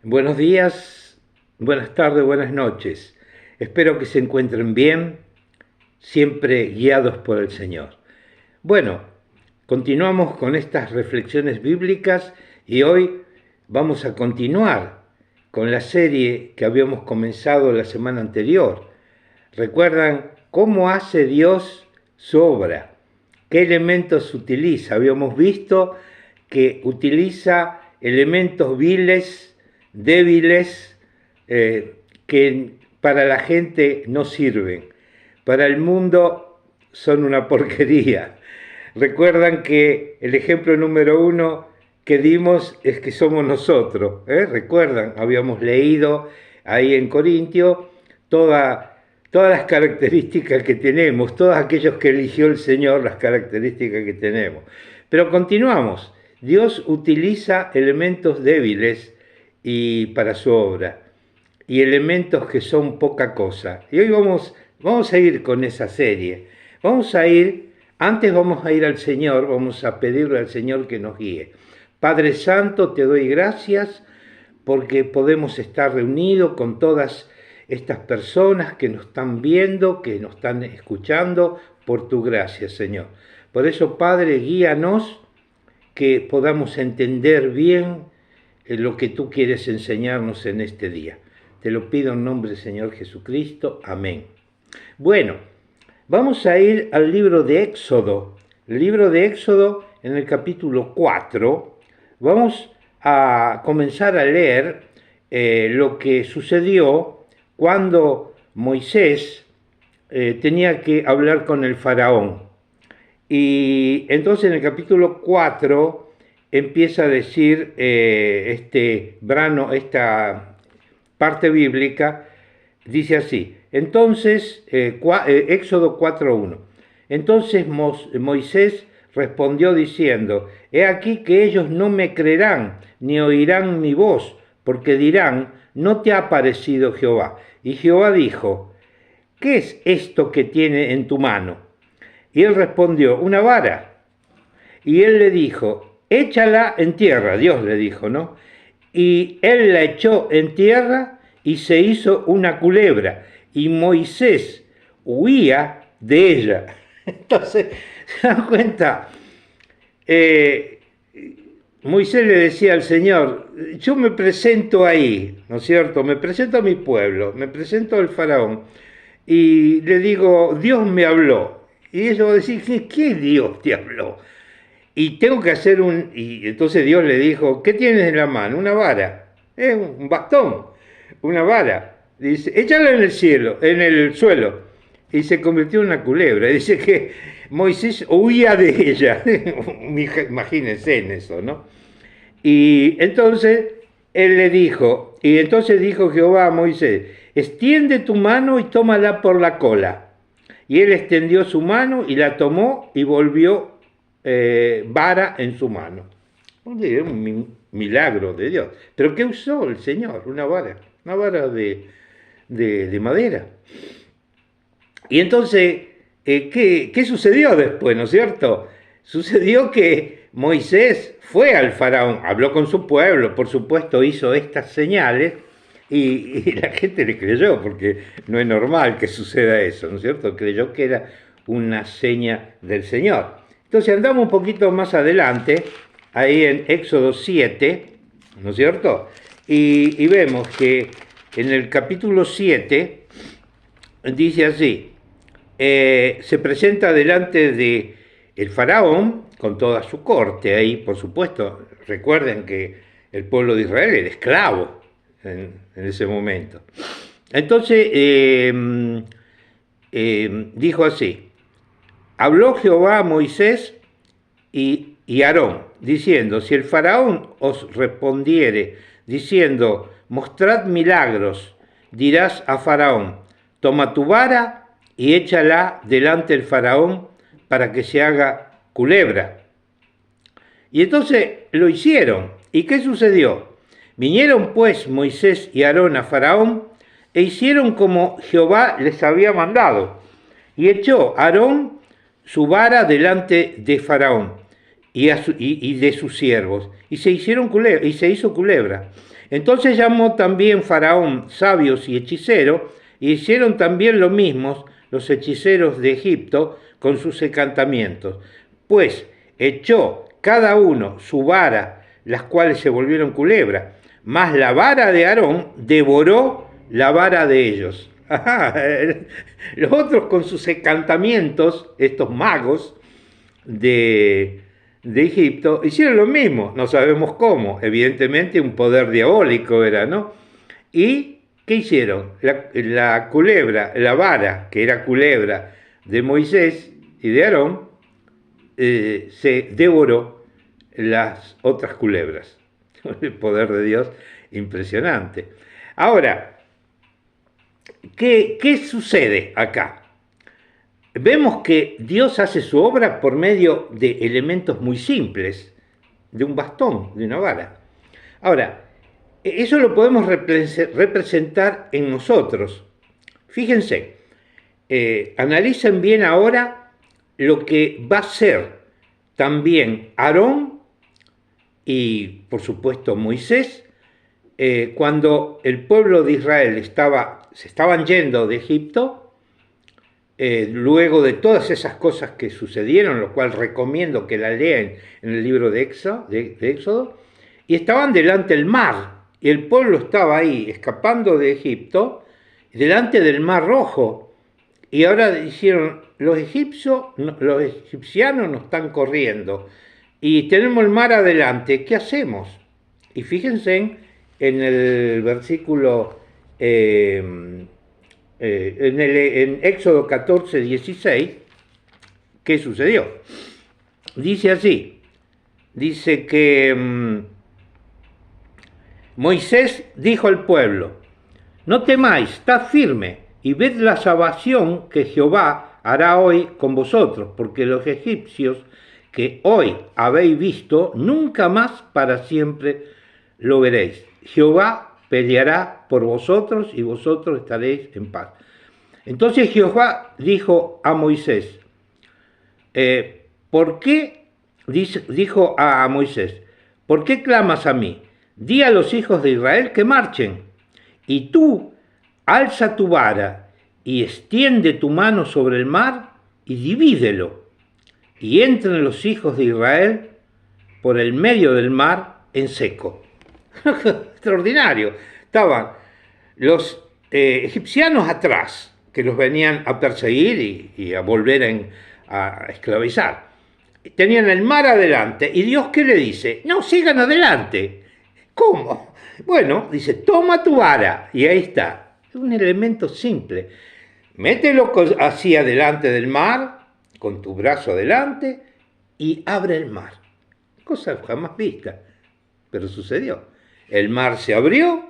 Buenos días, buenas tardes, buenas noches. Espero que se encuentren bien, siempre guiados por el Señor. Bueno, continuamos con estas reflexiones bíblicas y hoy vamos a continuar con la serie que habíamos comenzado la semana anterior. ¿Recuerdan cómo hace Dios su obra? ¿Qué elementos utiliza? Habíamos visto que utiliza elementos viles, débiles, que para la gente no sirven. Para el mundo son una porquería. Recuerdan que el ejemplo número uno que dimos es que somos nosotros. Recuerdan, habíamos leído ahí en Corintio todas las características que tenemos, todos aquellos que eligió el Señor, las características que tenemos. Pero continuamos. Dios utiliza elementos débiles para su obra y elementos que son poca cosa. Y hoy vamos a ir con esa serie. Antes vamos a ir al Señor, vamos a pedirle al Señor que nos guíe. Padre Santo, te doy gracias porque podemos estar reunidos con todas estas personas que nos están viendo, que nos están escuchando, por tu gracia, Señor. Por eso, Padre, guíanos, que podamos entender bien lo que tú quieres enseñarnos en este día. Te lo pido en nombre del Señor Jesucristo. Amén. Bueno, vamos a ir al libro de Éxodo. El libro de Éxodo, en el capítulo 4, vamos a comenzar a leer lo que sucedió cuando Moisés tenía que hablar con el faraón. Y entonces en el capítulo 4 empieza a decir esta parte bíblica, dice así. Entonces, Éxodo 4:1. Entonces Moisés respondió diciendo: He aquí que ellos no me creerán, ni oirán mi voz, porque dirán: no te ha aparecido Jehová. Y Jehová dijo: ¿qué es esto que tiene en tu mano? Y él respondió: una vara. Y él le dijo: échala en tierra. Dios le dijo, ¿no? Y él la echó en tierra y se hizo una culebra. Y Moisés huía de ella. Entonces, ¿se dan cuenta? Moisés le decía al Señor: yo me presento ahí, ¿no es cierto? Me presento a mi pueblo, me presento al faraón. Y le digo: Dios me habló. Y ellos van a decir: ¿qué Dios te habló? Y tengo que hacer Y entonces Dios le dijo: ¿qué tienes en la mano? Una vara, un bastón, una vara. Dice: échala en el cielo, en el suelo. Y se convirtió en una culebra. Dice que Moisés huía de ella. Imagínense en eso, ¿no? Y entonces él le dijo, y entonces dijo Jehová a Moisés: extiende tu mano y tómala por la cola. Y él extendió su mano y la tomó y volvió vara en su mano. Un milagro de Dios. ¿Pero qué usó el Señor? Una vara de madera. Y entonces, ¿qué sucedió después, no es cierto? Sucedió que Moisés fue al faraón, habló con su pueblo, por supuesto hizo estas señales, y la gente le creyó, porque no es normal que suceda eso, ¿no es cierto? Creyó que era una seña del Señor. Entonces andamos un poquito más adelante, ahí en Éxodo 7, ¿no es cierto? Y vemos que en el capítulo 7 dice así: se presenta delante de el faraón con toda su corte ahí, por supuesto. Recuerden que el pueblo de Israel era esclavo en ese momento. Entonces dijo así: habló Jehová a Moisés y Aarón, diciendo: si el faraón os respondiere diciendo: mostrad milagros, dirás a faraón: toma tu vara y échala delante del faraón para que se haga culebra. Y entonces lo hicieron. ¿Y qué sucedió? Vinieron pues Moisés y Aarón a faraón e hicieron como Jehová les había mandado. Y echó Aarón su vara delante de faraón y de sus siervos, y se hizo culebra. Entonces llamó también Faraón sabios y hechiceros, y hicieron también lo mismo los hechiceros de Egipto con sus encantamientos. Pues echó cada uno su vara, las cuales se volvieron culebras, mas la vara de Aarón devoró la vara de ellos. Ajá, los otros con sus encantamientos, estos magos de Egipto, hicieron lo mismo, no sabemos cómo, evidentemente un poder diabólico era, ¿no? ¿Y qué hicieron? La culebra, la vara, que era culebra de Moisés y de Aarón, se devoró las otras culebras. El poder de Dios impresionante. Ahora, ¿qué sucede acá? Vemos que Dios hace su obra por medio de elementos muy simples, de un bastón, de una vara. Ahora, eso lo podemos representar en nosotros. Fíjense, analicen bien ahora lo que va a ser también Aarón y, por supuesto, Moisés, cuando el pueblo de Israel se estaban yendo de Egipto, luego de todas esas cosas que sucedieron, lo cual recomiendo que la lean en el libro de Éxodo, y estaban delante del mar, y el pueblo estaba ahí, escapando de Egipto, delante del Mar Rojo, y ahora dijeron, los egipcianos nos están corriendo, y tenemos el mar adelante, ¿qué hacemos? Y fíjense en el versículo... en Éxodo 14, 16, ¿qué sucedió? Dice así, dice que Moisés dijo al pueblo, no temáis, estad firme y ved la salvación que Jehová hará hoy con vosotros, porque los egipcios que hoy habéis visto, nunca más para siempre lo veréis. Jehová peleará por vosotros y vosotros estaréis en paz. Entonces Jehová dijo a Moisés, ¿por qué? Dijo a Moisés, ¿por qué clamas a mí? Di a los hijos de Israel que marchen, y tú alza tu vara y extiende tu mano sobre el mar y divídelo, y entren los hijos de Israel por el medio del mar en seco. Extraordinario. Estaban los egipcianos atrás, que los venían a perseguir y a volver a esclavizar. Tenían el mar adelante, y Dios, ¿qué le dice? No, sigan adelante. ¿Cómo? Bueno, dice, toma tu vara, y ahí está. Es un elemento simple. Mételo así adelante del mar, con tu brazo adelante, y abre el mar. Cosa jamás vista, pero sucedió. El mar se abrió,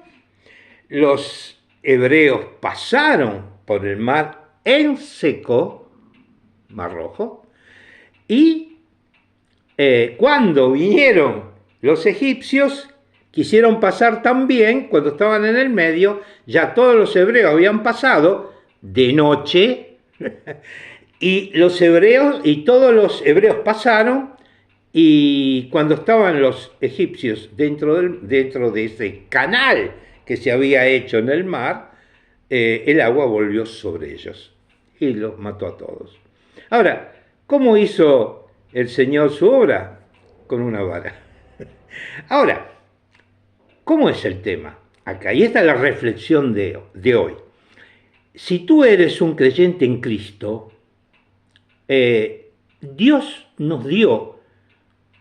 los hebreos pasaron por el mar en seco, Mar Rojo, y cuando vinieron los egipcios, quisieron pasar también, cuando estaban en el medio, ya todos los hebreos habían pasado de noche, y todos los hebreos pasaron, y cuando estaban los egipcios dentro de ese canal que se había hecho en el mar, el agua volvió sobre ellos y los mató a todos. Ahora, ¿cómo hizo el Señor su obra? Con una vara. Ahora, ¿cómo es el tema acá? Y esta es la reflexión de hoy. Si tú eres un creyente en Cristo, Dios nos dio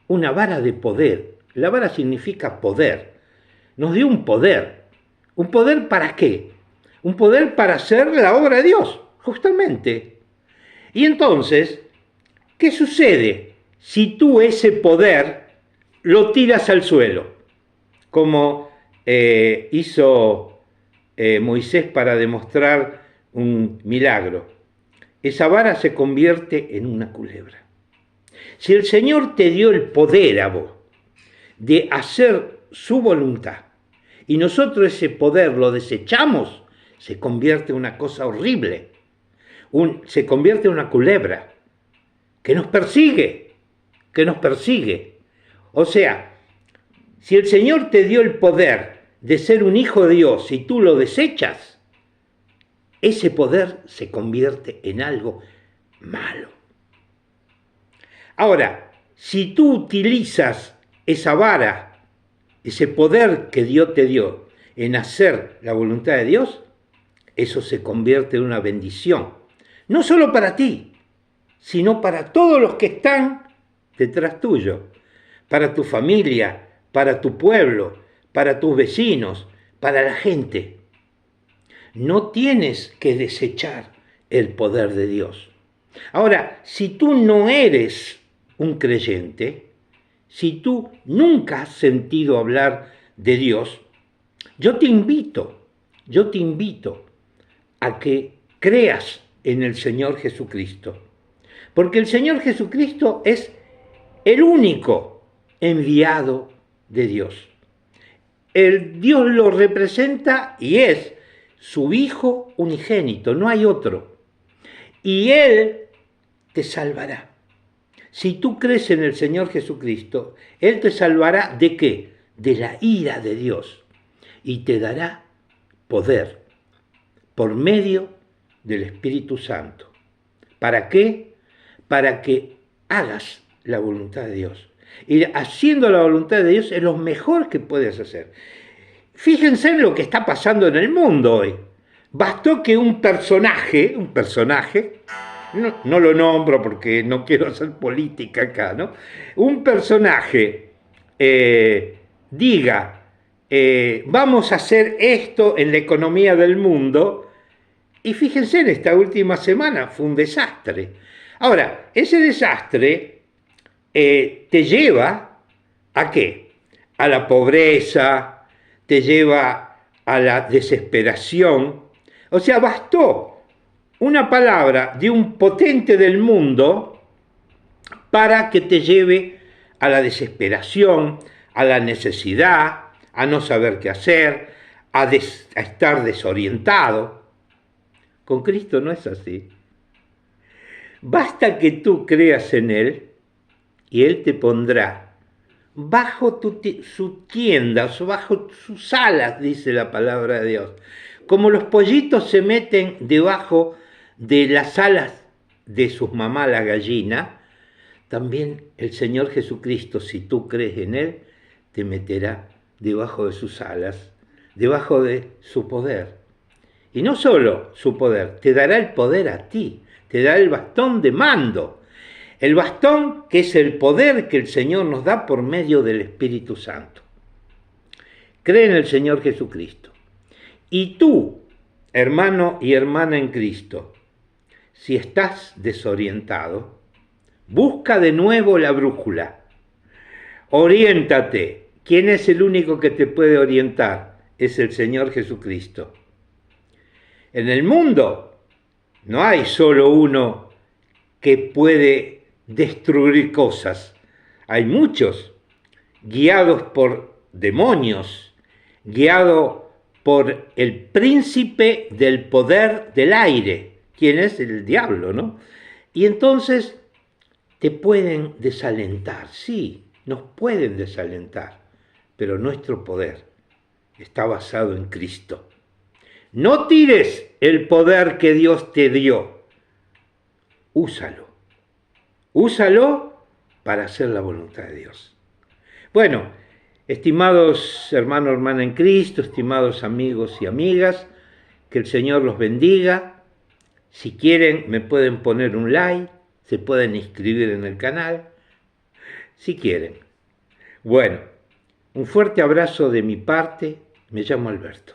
una vara de poder. La vara significa poder. Nos dio un poder. ¿Un poder para qué? Un poder para hacer la obra de Dios, justamente. Y entonces, ¿qué sucede si tú ese poder lo tiras al suelo? Como hizo Moisés para demostrar un milagro. Esa vara se convierte en una culebra. Si el Señor te dio el poder a vos de hacer su voluntad y nosotros ese poder lo desechamos, se convierte en una cosa horrible, se convierte en una culebra que nos persigue. O sea, si el Señor te dio el poder de ser un hijo de Dios y tú lo desechas, ese poder se convierte en algo malo. Ahora, si tú utilizas esa vara, ese poder que Dios te dio en hacer la voluntad de Dios, eso se convierte en una bendición. No solo para ti, sino para todos los que están detrás tuyo, para tu familia, para tu pueblo, para tus vecinos, para la gente. No tienes que desechar el poder de Dios. Ahora, si tú no eres un creyente, si tú nunca has sentido hablar de Dios, yo te invito a que creas en el Señor Jesucristo. Porque el Señor Jesucristo es el único enviado de Dios. El Dios lo representa y es su Hijo unigénito, no hay otro. Y Él te salvará. Si tú crees en el Señor Jesucristo, Él te salvará ¿de qué? De la ira de Dios. Y te dará poder por medio del Espíritu Santo. ¿Para qué? Para que hagas la voluntad de Dios. Y haciendo la voluntad de Dios es lo mejor que puedes hacer. Fíjense en lo que está pasando en el mundo hoy. Bastó que un personaje, no lo nombro porque no quiero hacer política acá, ¿no? Un personaje diga, vamos a hacer esto en la economía del mundo, y fíjense, en esta última semana fue un desastre. Ahora, ese desastre te lleva ¿a qué? A la pobreza, te lleva a la desesperación. O sea, bastó una palabra de un potente del mundo para que te lleve a la desesperación, a la necesidad, a no saber qué hacer, a estar desorientado. Con Cristo no es así. Basta que tú creas en Él y Él te pondrá bajo su tienda, bajo sus alas, dice la palabra de Dios. Como los pollitos se meten debajo de las alas de sus mamás, la gallina, también el Señor Jesucristo, si tú crees en Él, te meterá debajo de sus alas, debajo de su poder. Y no solo su poder, te dará el poder a ti, te dará el bastón de mando. El bastón que es el poder que el Señor nos da por medio del Espíritu Santo. Cree en el Señor Jesucristo. Y tú, hermano y hermana en Cristo, si estás desorientado, busca de nuevo la brújula. Oriéntate. ¿Quién es el único que te puede orientar? Es el Señor Jesucristo. En el mundo no hay solo uno que puede destruir cosas. Hay muchos guiados por demonios, guiados por el príncipe del poder del aire, quien es el diablo, ¿no? Y entonces te pueden desalentar, sí, nos pueden desalentar, pero nuestro poder está basado en Cristo. No tires el poder que Dios te dio, úsalo. Úsalo para hacer la voluntad de Dios. Bueno, estimados hermanos, hermanas en Cristo, estimados amigos y amigas, que el Señor los bendiga. Si quieren, me pueden poner un like, se pueden inscribir en el canal, si quieren. Bueno, un fuerte abrazo de mi parte, me llamo Alberto.